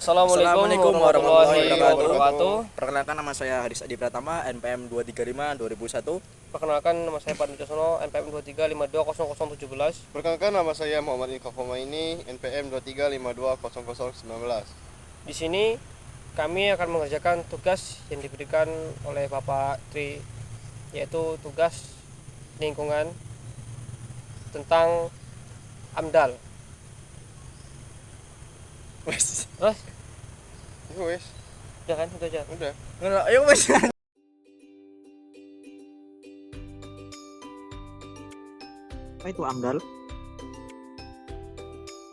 Assalamualaikum warahmatullahi warahmatullahi wabarakatuh. Perkenalkan, nama saya Hadis Adi Pratama, NPM 235 2001. Perkenalkan, nama saya Padmi Caksono, NPM 23520017. Perkenalkan, nama saya Muhammad Inkafomaini, NPM 23520019. Di sini kami akan mengerjakan tugas yang diberikan oleh Bapak Tri, yaitu tugas lingkungan tentang AMDAL. Wes. Terus, Wes, udah kan, itu aja. udah. Ayo wes. Apa itu AMDAL?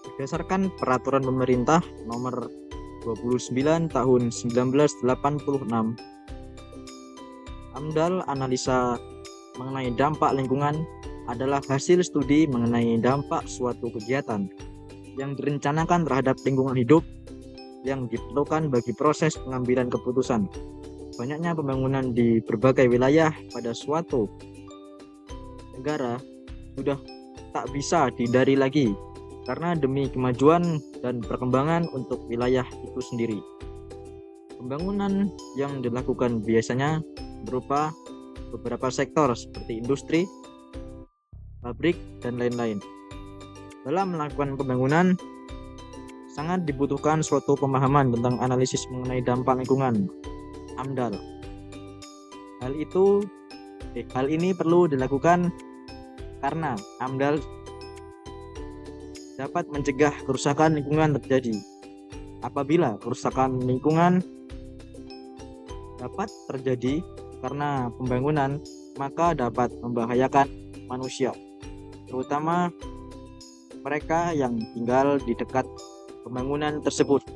Berdasarkan peraturan pemerintah nomor 29 tahun 1986, AMDAL analisa mengenai dampak lingkungan adalah hasil studi mengenai dampak suatu kegiatan yang direncanakan terhadap lingkungan hidup yang diperlukan bagi proses pengambilan keputusan. Banyaknya pembangunan di berbagai wilayah pada suatu negara sudah tak bisa dihindari lagi karena demi kemajuan dan perkembangan untuk wilayah itu sendiri. Pembangunan yang dilakukan biasanya berupa beberapa sektor seperti industri, pabrik, dan lain-lain. Dalam melakukan pembangunan, sangat dibutuhkan suatu pemahaman tentang analisis mengenai dampak lingkungan, AMDAL. Hal ini perlu dilakukan karena AMDAL dapat mencegah kerusakan lingkungan terjadi. Apabila kerusakan lingkungan dapat terjadi karena pembangunan, maka dapat membahayakan manusia, terutama mereka yang tinggal di dekat pembangunan tersebut.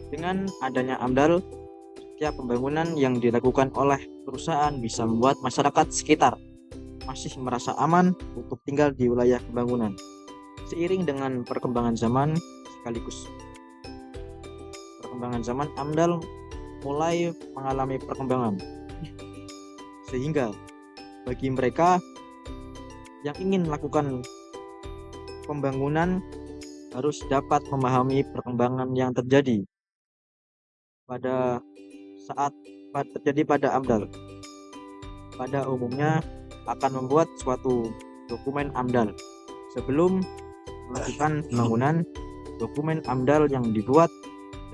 Dengan adanya AMDAL, setiap pembangunan yang dilakukan oleh perusahaan bisa membuat masyarakat sekitar masih merasa aman untuk tinggal di wilayah pembangunan. Seiring dengan perkembangan zaman, AMDAL mulai mengalami perkembangan. Sehingga bagi mereka yang ingin melakukan pembangunan harus dapat memahami perkembangan yang terjadi pada saat terjadi pada AMDAL. Pada umumnya akan membuat suatu dokumen AMDAL. Sebelum melakukan pembangunan, dokumen AMDAL yang dibuat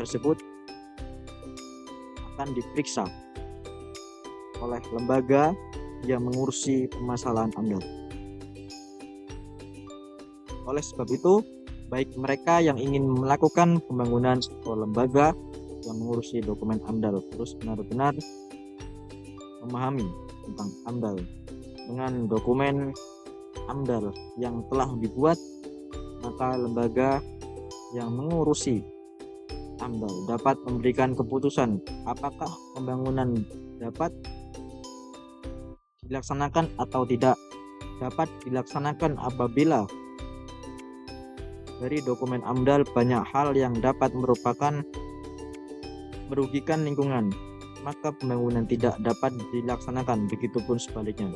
tersebut akan diperiksa oleh lembaga yang mengurusi permasalahan AMDAL. Oleh sebab itu, baik mereka yang ingin melakukan pembangunan atau lembaga yang mengurusi dokumen AMDAL terus benar-benar memahami tentang AMDAL. Dengan dokumen AMDAL yang telah dibuat, maka lembaga yang mengurusi AMDAL dapat memberikan keputusan apakah pembangunan dapat dilaksanakan atau tidak. Dapat dilaksanakan apabila dari dokumen AMDAL banyak hal yang dapat merugikan lingkungan, maka pembangunan tidak dapat dilaksanakan, begitupun sebaliknya.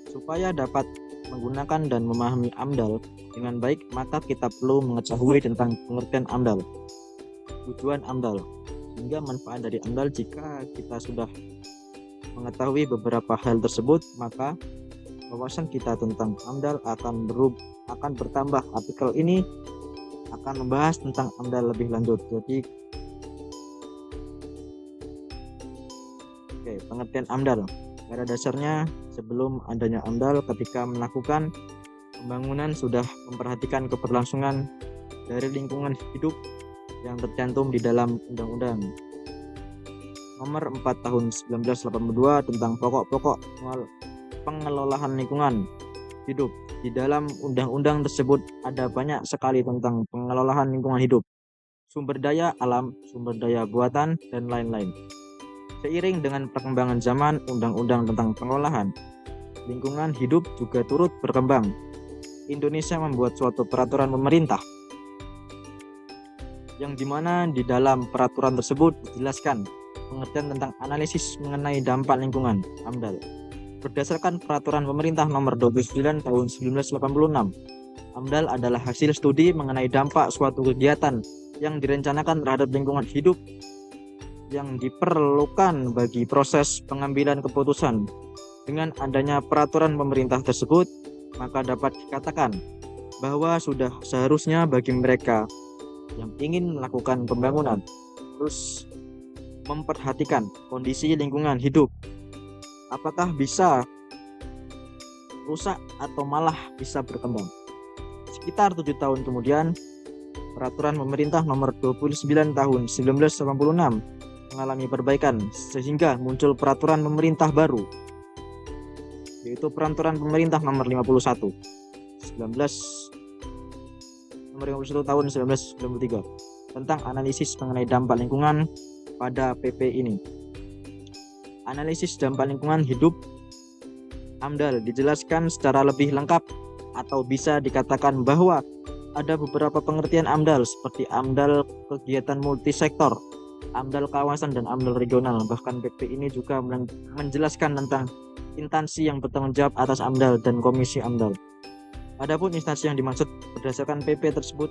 Supaya dapat menggunakan dan memahami AMDAL dengan baik, maka kita perlu mengetahui tentang pengertian AMDAL, tujuan AMDAL, hingga manfaat dari AMDAL. Jika kita sudah mengetahui beberapa hal tersebut, maka wawasan kita tentang AMDAL akan bertambah. Artikel ini akan membahas tentang AMDAL lebih lanjut. Jadi, pengertian AMDAL. Pada dasarnya, sebelum adanya AMDAL, ketika melakukan pembangunan sudah memperhatikan keberlangsungan dari lingkungan hidup yang tercantum di dalam Undang-Undang Nomor 4 Tahun 1982 tentang pokok-pokok pengelolaan lingkungan hidup. Di dalam undang-undang tersebut ada banyak sekali tentang pengelolaan lingkungan hidup, sumber daya alam, sumber daya buatan, dan lain-lain. Seiring dengan perkembangan zaman, undang-undang tentang pengelolaan lingkungan hidup juga turut berkembang. Indonesia membuat suatu peraturan pemerintah yang dimana di dalam peraturan tersebut dijelaskan pengertian tentang analisis mengenai dampak lingkungan (AMDAL). Berdasarkan peraturan pemerintah nomor 29 tahun 1986, AMDAL adalah hasil studi mengenai dampak suatu kegiatan yang direncanakan terhadap lingkungan hidup yang diperlukan bagi proses pengambilan keputusan. Dengan adanya peraturan pemerintah tersebut, maka dapat dikatakan bahwa sudah seharusnya bagi mereka yang ingin melakukan pembangunan terus memperhatikan kondisi lingkungan hidup. Apakah bisa rusak atau malah bisa berkembang. Sekitar 7 tahun kemudian, peraturan pemerintah nomor 29 tahun 1986 mengalami perbaikan sehingga muncul peraturan pemerintah baru, yaitu peraturan pemerintah nomor 51 tahun 1993 tentang analisis mengenai dampak lingkungan pada PP ini. Analisis dampak lingkungan hidup AMDAL dijelaskan secara lebih lengkap, atau bisa dikatakan bahwa ada beberapa pengertian AMDAL seperti AMDAL kegiatan multisektor, AMDAL kawasan, dan AMDAL regional. Bahkan PP ini juga menjelaskan tentang instansi yang bertanggung jawab atas AMDAL dan komisi AMDAL. Adapun instansi yang dimaksud berdasarkan PP tersebut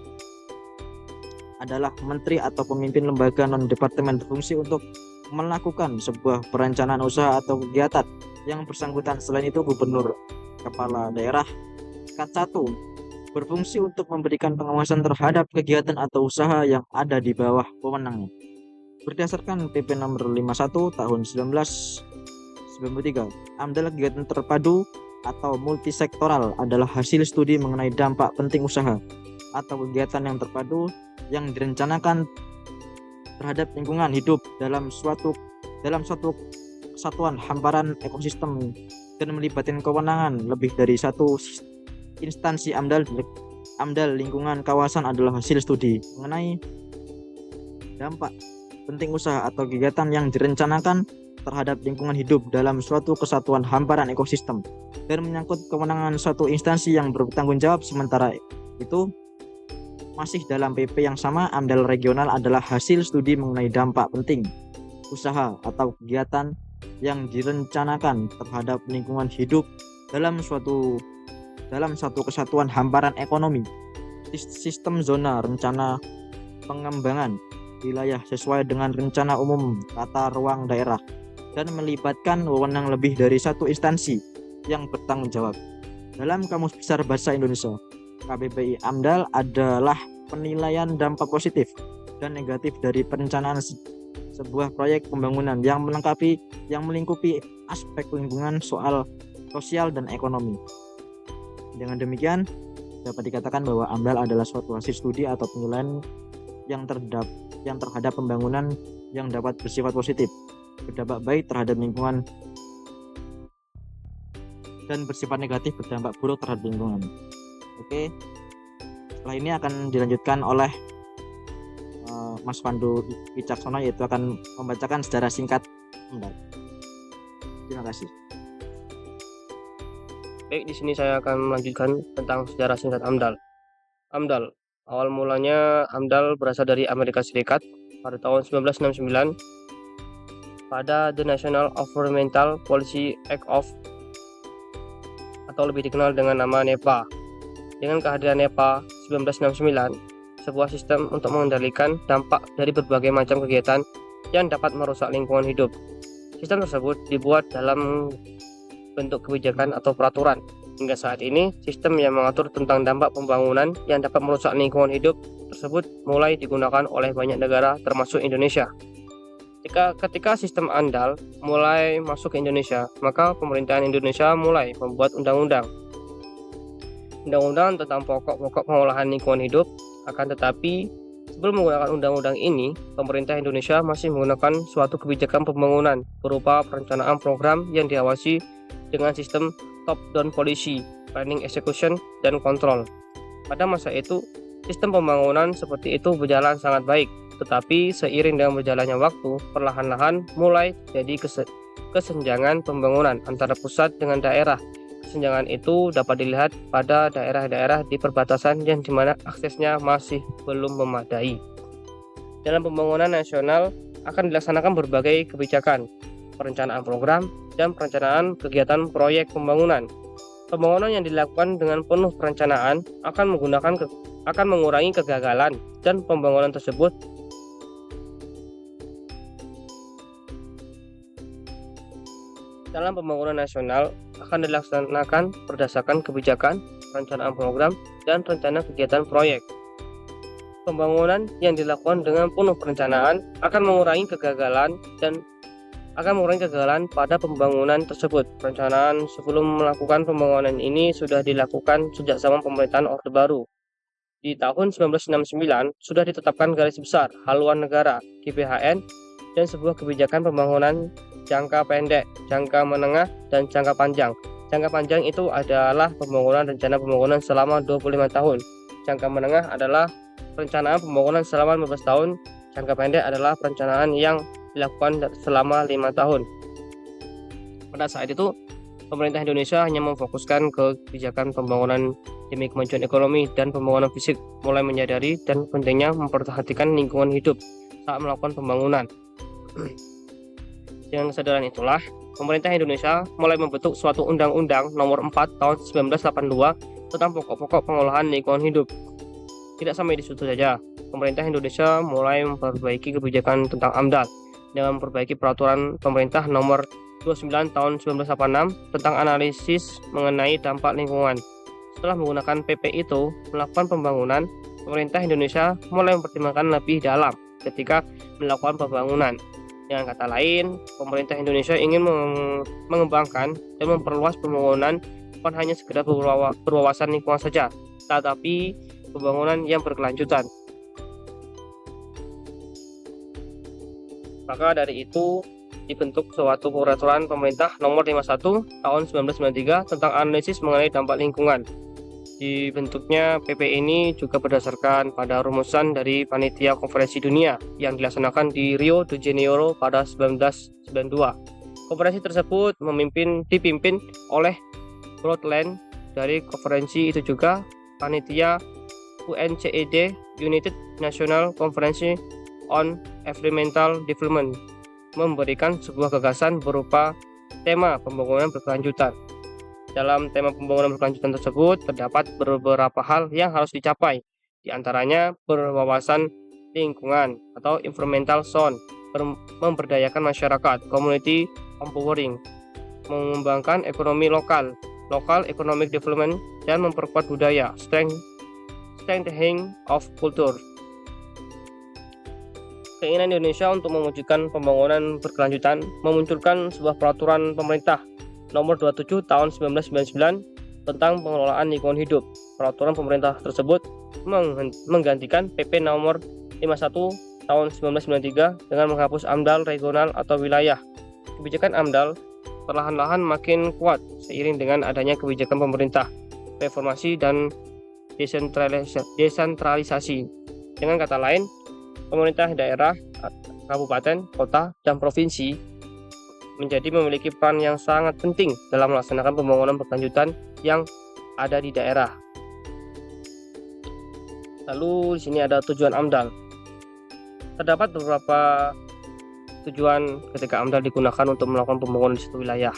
adalah menteri atau pemimpin lembaga non-departemen berfungsi untuk melakukan sebuah perencanaan usaha atau kegiatan yang bersangkutan. Selain itu, gubernur, kepala daerah tingkat 1 berfungsi untuk memberikan pengawasan terhadap kegiatan atau usaha yang ada di bawah wewenangnya. Berdasarkan PP nomor 51 tahun 1993, AMDAL kegiatan terpadu atau multisektoral adalah hasil studi mengenai dampak penting usaha atau kegiatan yang terpadu yang direncanakan terhadap lingkungan hidup dalam suatu kesatuan hamparan ekosistem dan melibatkan kewenangan lebih dari satu instansi. AMDAL lingkungan kawasan adalah hasil studi mengenai dampak penting usaha atau kegiatan yang direncanakan terhadap lingkungan hidup dalam suatu kesatuan hamparan ekosistem dan menyangkut kewenangan suatu instansi yang bertanggung jawab. Sementara itu, masih dalam PP yang sama, AMDAL regional adalah hasil studi mengenai dampak penting usaha atau kegiatan yang direncanakan terhadap lingkungan hidup dalam satu kesatuan hamparan ekonomi, sistem zona rencana pengembangan wilayah sesuai dengan rencana umum tata ruang daerah dan melibatkan wewenang lebih dari satu instansi yang bertanggung jawab. Dalam Kamus Besar Bahasa Indonesia, KBBI, AMDAL adalah penilaian dampak positif dan negatif dari perencanaan sebuah proyek pembangunan yang melingkupi aspek lingkungan, sosial dan ekonomi. Dengan demikian, dapat dikatakan bahwa AMDAL adalah suatu hasil studi atau penilaian yang terhadap pembangunan yang dapat bersifat positif, berdampak baik terhadap lingkungan, dan bersifat negatif, berdampak buruk terhadap lingkungan. Oke, setelah ini akan dilanjutkan oleh Mas Pandu Wicaksono, yaitu akan membacakan sejarah singkat AMDAL. Terima kasih. Baik, di sini saya akan melanjutkan tentang sejarah singkat AMDAL. AMDAL, awal mulanya AMDAL berasal dari Amerika Serikat pada tahun 1969 pada The National Environmental Policy Act of, atau lebih dikenal dengan nama NEPA. Dengan kehadiran NEPA 1969, sebuah sistem untuk mengendalikan dampak dari berbagai macam kegiatan yang dapat merusak lingkungan hidup. Sistem tersebut dibuat dalam bentuk kebijakan atau peraturan. Hingga saat ini, sistem yang mengatur tentang dampak pembangunan yang dapat merusak lingkungan hidup tersebut mulai digunakan oleh banyak negara termasuk Indonesia. Ketika sistem AMDAL mulai masuk ke Indonesia, maka pemerintahan Indonesia mulai membuat undang-undang tentang pokok-pokok pengolahan lingkungan hidup. Akan tetapi, sebelum menggunakan undang-undang ini, pemerintah Indonesia masih menggunakan suatu kebijakan pembangunan berupa perencanaan program yang diawasi dengan sistem top-down policy, planning, execution, dan control. Pada masa itu, sistem pembangunan seperti itu berjalan sangat baik, tetapi seiring dengan berjalannya waktu, perlahan-lahan mulai jadi kesenjangan pembangunan antara pusat dengan daerah. Kesenjangan itu dapat dilihat pada daerah-daerah di perbatasan yang dimana aksesnya masih belum memadai. Dalam pembangunan nasional akan dilaksanakan berbagai kebijakan, perencanaan program, dan perencanaan kegiatan proyek pembangunan. Pembangunan yang dilakukan dengan penuh perencanaan akan mengurangi kegagalan, dan pembangunan tersebut dalam pembangunan nasional akan dilaksanakan berdasarkan kebijakan, perencanaan program, dan rencana kegiatan proyek. Pembangunan yang dilakukan dengan penuh perencanaan akan mengurangi kegagalan pada pembangunan tersebut. Perencanaan sebelum melakukan pembangunan ini sudah dilakukan sejak zaman pemerintahan Orde Baru. Di tahun 1969 sudah ditetapkan garis besar haluan negara (GBHN) dan sebuah kebijakan pembangunan jangka pendek, jangka menengah, dan jangka panjang. Jangka panjang itu adalah rencana pembangunan selama 25 tahun. Jangka menengah adalah perencanaan pembangunan selama 15 tahun. Jangka pendek adalah perencanaan yang dilakukan selama 5 tahun. Pada saat itu, pemerintah Indonesia hanya memfokuskan ke kebijakan pembangunan demi kemajuan ekonomi dan pembangunan fisik, mulai menyadari dan pentingnya memperhatikan lingkungan hidup saat melakukan pembangunan. Dengan kesadaran itulah, pemerintah Indonesia mulai membentuk suatu Undang-Undang Nomor 4 Tahun 1982 tentang pokok-pokok pengolahan lingkungan hidup. Tidak sampai di situ saja, pemerintah Indonesia mulai memperbaiki kebijakan tentang AMDAL dengan memperbaiki peraturan pemerintah Nomor 29 Tahun 1986 tentang analisis mengenai dampak lingkungan. Setelah menggunakan PP itu melakukan pembangunan, pemerintah Indonesia mulai mempertimbangkan lebih dalam ketika melakukan pembangunan. Dengan kata lain, pemerintah Indonesia ingin mengembangkan dan memperluas pembangunan bukan hanya sekedar berwawasan lingkungan saja, tetapi pembangunan yang berkelanjutan. Maka dari itu dibentuk suatu peraturan pemerintah Nomor 51 Tahun 1993 tentang analisis mengenai dampak lingkungan. Dibentuknya PP ini juga berdasarkan pada rumusan dari Panitia Konferensi Dunia yang dilaksanakan di Rio de Janeiro pada 1992. Konferensi tersebut dipimpin oleh Brundtland. Dari konferensi itu juga panitia UNCED, United National Conference on Environmental Development, memberikan sebuah gagasan berupa tema pembangunan berkelanjutan. Dalam tema pembangunan berkelanjutan tersebut terdapat beberapa hal yang harus dicapai, di antaranya berwawasan lingkungan atau environmental zone, memberdayakan masyarakat, community empowering, mengembangkan ekonomi lokal, local economic development, dan memperkuat budaya, strengthening of culture. Keinginan Indonesia untuk mewujudkan pembangunan berkelanjutan memunculkan sebuah peraturan pemerintah Nomor 27 Tahun 1999 tentang pengelolaan lingkungan hidup. Peraturan pemerintah tersebut menggantikan PP Nomor 51 Tahun 1993 dengan menghapus AMDAL regional atau wilayah. Kebijakan AMDAL perlahan-lahan makin kuat seiring dengan adanya kebijakan pemerintah, reformasi, dan desentralisasi. Dengan kata lain, pemerintah daerah, kabupaten, kota, dan provinsi memiliki peran yang sangat penting dalam melaksanakan pembangunan berkelanjutan yang ada di daerah. Lalu di sini ada tujuan AMDAL. Terdapat beberapa tujuan ketika AMDAL digunakan untuk melakukan pembangunan di suatu wilayah.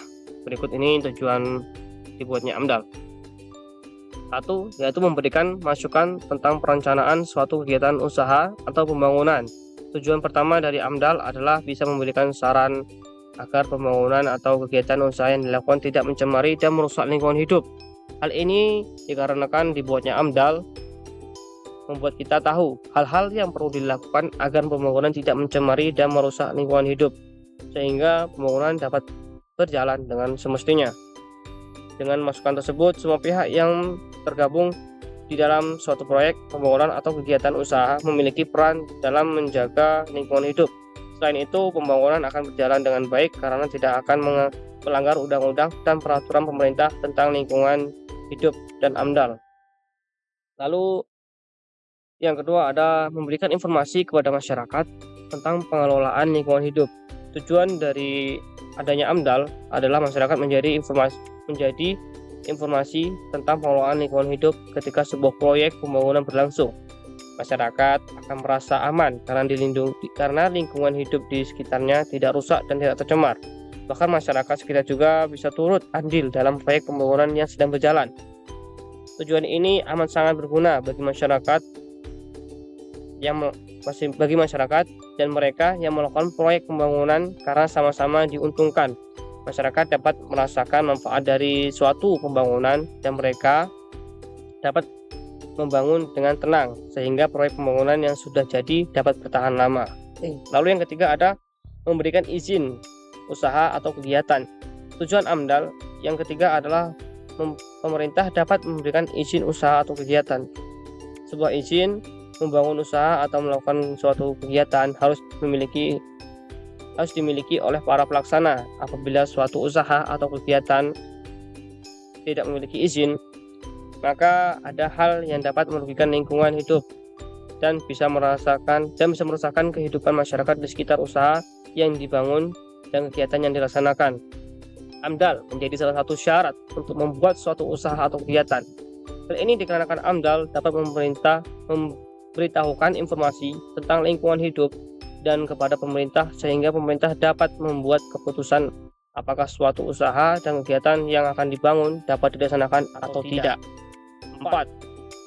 Berikut ini tujuan dibuatnya AMDAL. 1. Yaitu memberikan masukan tentang perencanaan suatu kegiatan usaha atau pembangunan. Tujuan pertama dari AMDAL adalah bisa memberikan saran agar pembangunan atau kegiatan usaha yang dilakukan tidak mencemari dan merusak lingkungan hidup. Hal ini dikarenakan dibuatnya AMDAL membuat kita tahu hal-hal yang perlu dilakukan agar pembangunan tidak mencemari dan merusak lingkungan hidup, sehingga pembangunan dapat berjalan dengan semestinya. Dengan masukan tersebut, semua pihak yang tergabung di dalam suatu proyek pembangunan atau kegiatan usaha memiliki peran dalam menjaga lingkungan hidup. Selain itu, pembangunan akan berjalan dengan baik karena tidak akan melanggar undang-undang dan peraturan pemerintah tentang lingkungan hidup dan AMDAL. Lalu yang kedua ada memberikan informasi kepada masyarakat tentang pengelolaan lingkungan hidup. Tujuan dari adanya AMDAL adalah masyarakat menjadi informasi tentang pengelolaan lingkungan hidup ketika sebuah proyek pembangunan berlangsung. Masyarakat akan merasa aman karena lingkungan hidup di sekitarnya tidak rusak dan tidak tercemar. Bahkan masyarakat sekitar juga bisa turut andil dalam proyek pembangunan yang sedang berjalan. Tujuan ini amat sangat berguna bagi masyarakat dan mereka yang melakukan proyek pembangunan karena sama-sama diuntungkan. Masyarakat dapat merasakan manfaat dari suatu pembangunan dan mereka dapat membangun dengan tenang sehingga proyek pembangunan yang sudah jadi dapat bertahan lama. Lalu yang ketiga ada memberikan izin usaha atau kegiatan. Tujuan AMDAL yang ketiga adalah pemerintah dapat memberikan izin usaha atau kegiatan. Sebuah izin membangun usaha atau melakukan suatu kegiatan harus dimiliki oleh para pelaksana. Apabila suatu usaha atau kegiatan tidak memiliki izin, maka ada hal yang dapat merugikan lingkungan hidup dan bisa merusakkan kehidupan masyarakat di sekitar usaha yang dibangun dan kegiatan yang dilaksanakan. AMDAL menjadi salah satu syarat untuk membuat suatu usaha atau kegiatan. Hal ini dikarenakan AMDAL dapat memberitahukan informasi tentang lingkungan hidup dan kepada pemerintah sehingga pemerintah dapat membuat keputusan apakah suatu usaha dan kegiatan yang akan dibangun dapat dilaksanakan atau tidak. 4.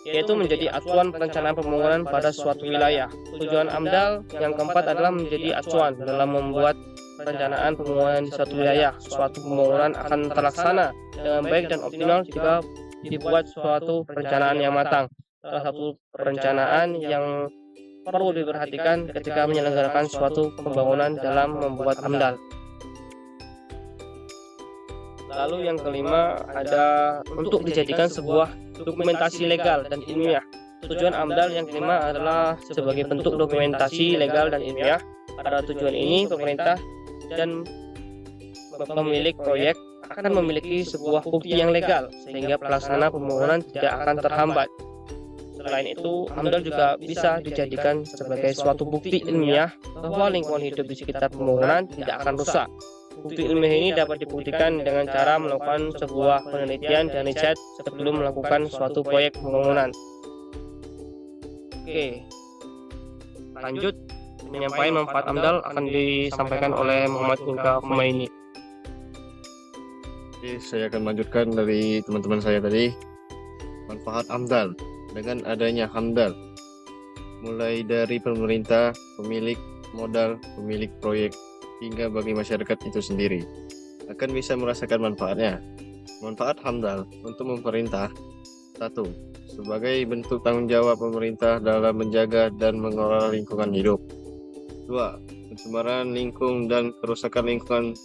Yaitu menjadi acuan perencanaan pembangunan pada suatu wilayah. Tujuan AMDAL yang keempat adalah menjadi acuan dalam membuat perencanaan pembangunan di suatu wilayah. Suatu pembangunan akan terlaksana dengan baik dan optimal jika dibuat suatu perencanaan yang matang. Salah satu perencanaan yang perlu diperhatikan ketika menyelenggarakan suatu pembangunan dalam membuat AMDAL. Lalu yang kelima ada untuk dijadikan sebuah dokumentasi legal dan ilmiah. Tujuan AMDAL yang kelima adalah sebagai bentuk dokumentasi legal dan ilmiah. Pada tujuan ini pemerintah dan pemilik proyek akan memiliki sebuah bukti yang legal sehingga pelaksana pembangunan tidak akan terhambat. Selain itu, AMDAL juga bisa dijadikan sebagai suatu bukti ilmiah bahwa lingkungan hidup di sekitar pembangunan tidak akan rusak. Bukti ilmiah ini dapat dibuktikan dengan cara melakukan sebuah penelitian dan riset sebelum melakukan suatu proyek pembangunan. Oke, lanjut penyampaian manfaat AMDAL akan disampaikan oleh Muhammad Inka Humaini. Oke, saya akan lanjutkan dari teman-teman saya tadi. Manfaat AMDAL. Dengan adanya AMDAL, mulai dari pemerintah, pemilik modal, pemilik proyek, hingga bagi masyarakat itu sendiri, akan bisa merasakan manfaatnya. Manfaat AMDAL untuk pemerintah. 1. Sebagai bentuk tanggung jawab pemerintah dalam menjaga dan mengelola lingkungan hidup. 2. Pencemaran lingkungan dan kerusakan lingkungan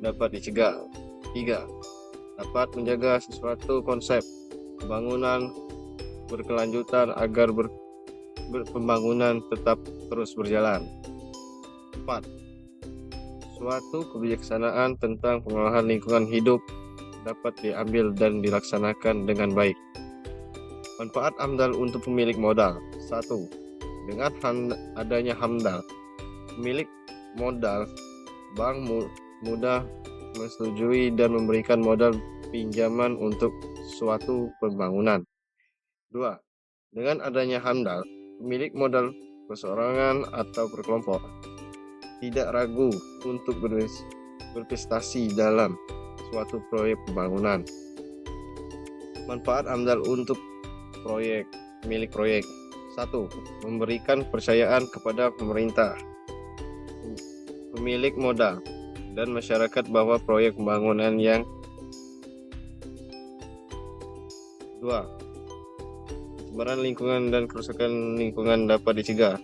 dapat dicegah. 3. Dapat menjaga sesuatu konsep pembangunan berkelanjutan agar pembangunan tetap terus berjalan. 4. Suatu kebijaksanaan tentang pengelolaan lingkungan hidup dapat diambil dan dilaksanakan dengan baik. Manfaat AMDAL untuk pemilik modal. 1. Dengan adanya AMDAL, pemilik modal bank mudah menyetujui dan memberikan modal pinjaman untuk suatu pembangunan. 2. Dengan adanya AMDAL, pemilik modal perseorangan atau berkelompok tidak ragu untuk berprestasi dalam suatu proyek pembangunan. Manfaat AMDAL untuk pemilik proyek. 1. Memberikan kepercayaan kepada pemerintah, pemilik modal, dan masyarakat bahwa proyek pembangunan yang 2. Pencemaran lingkungan dan kerusakan lingkungan dapat dicegah.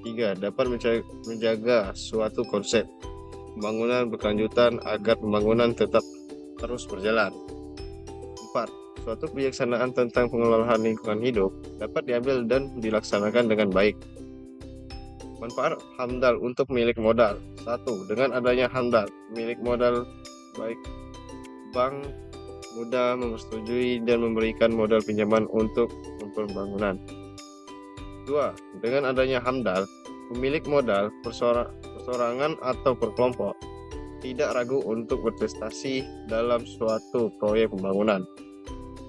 3. Dapat menjaga suatu konsep pembangunan berkelanjutan agar pembangunan tetap terus berjalan. 4. Suatu kebijaksanaan tentang pengelolaan lingkungan hidup dapat diambil dan dilaksanakan dengan baik. Manfaat AMDAL untuk pemilik modal. 1. Dengan adanya AMDAL, pemilik modal baik bank mudah menyetujui dan memberikan modal pinjaman untuk pembangunan. 2. Dengan adanya AMDAL, pemilik modal perseorangan atau berkelompok tidak ragu untuk berprestasi dalam suatu proyek pembangunan.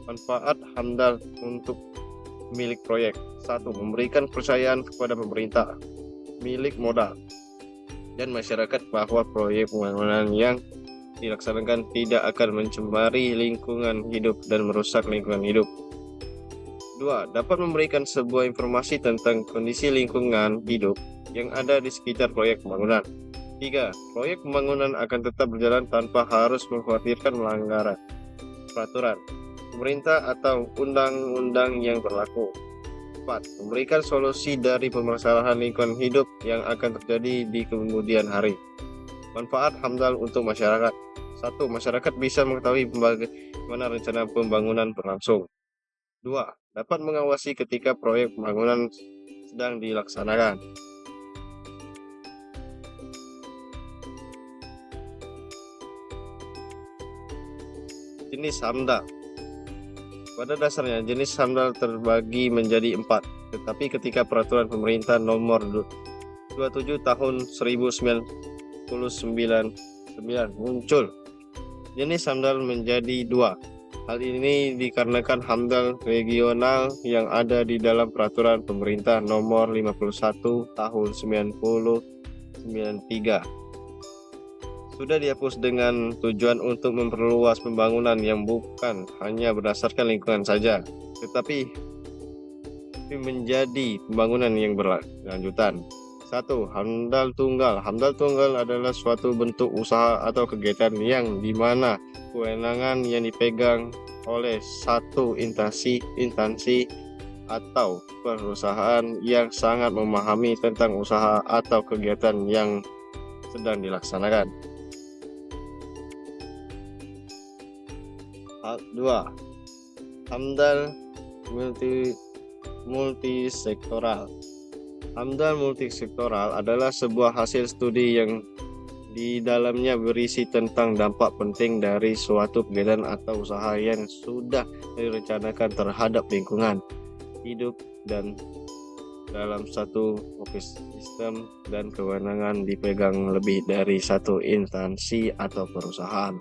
Manfaat AMDAL untuk pemilik proyek. 1. Memberikan kepercayaan kepada pemerintah, milik modal, dan masyarakat bahwa proyek pembangunan yang dilaksanakan tidak akan mencemari lingkungan hidup dan merusak lingkungan hidup. 2. Dapat memberikan sebuah informasi tentang kondisi lingkungan hidup yang ada di sekitar proyek pembangunan. 3. Proyek pembangunan akan tetap berjalan tanpa harus mengkhawatirkan melanggar peraturan pemerintah atau undang-undang yang berlaku. 4. Memberikan solusi dari permasalahan lingkungan hidup yang akan terjadi di kemudian hari. Manfaat HAMDAL untuk masyarakat. 1. Masyarakat bisa mengetahui bagaimana rencana pembangunan berlangsung. 2. Dapat mengawasi ketika proyek pembangunan sedang dilaksanakan. Jenis HAMDAL. Pada dasarnya jenis HAMDAL terbagi menjadi 4, tetapi ketika peraturan pemerintah nomor 27 tahun 1999 muncul, jenis HAMDAL menjadi 2. Hal ini dikarenakan HAMDAL regional yang ada di dalam peraturan pemerintah nomor 51 tahun 1993 sudah dihapus dengan tujuan untuk memperluas pembangunan yang bukan hanya berdasarkan lingkungan saja, tetapi menjadi pembangunan yang berlanjutan. 1. HAMDAL tunggal. HAMDAL tunggal adalah suatu bentuk usaha atau kegiatan yang dimana kewenangan yang dipegang oleh satu instansi atau perusahaan yang sangat memahami tentang usaha atau kegiatan yang sedang dilaksanakan. 2. HAMDAL multisektoral. HAMDAL multisektoral adalah sebuah hasil studi yang di dalamnya berisi tentang dampak penting dari suatu kegiatan atau usaha yang sudah direncanakan terhadap lingkungan hidup dan dalam satu ekosistem dan kewenangan dipegang lebih dari satu instansi atau perusahaan.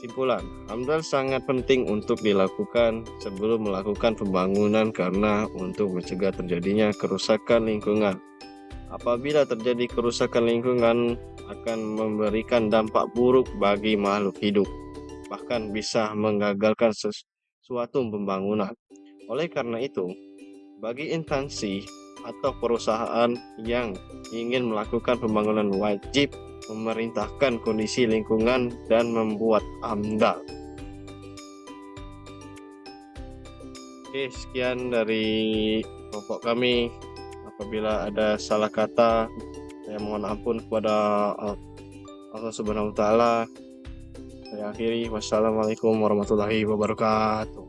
Simpulan, HAMDAL sangat penting untuk dilakukan sebelum melakukan pembangunan karena untuk mencegah terjadinya kerusakan lingkungan. Apabila terjadi kerusakan lingkungan akan memberikan dampak buruk bagi makhluk hidup, bahkan bisa menggagalkan suatu pembangunan. Oleh karena itu, bagi instansi atau perusahaan yang ingin melakukan pembangunan wajib memerintahkan kondisi lingkungan dan membuat HAMDAL. Oke, sekian dari kelompok kami. Apabila ada salah kata, saya mohon ampun kepada Allah Subhanahu wa taala. Saya akhiri. Wassalamualaikum warahmatullahi wabarakatuh.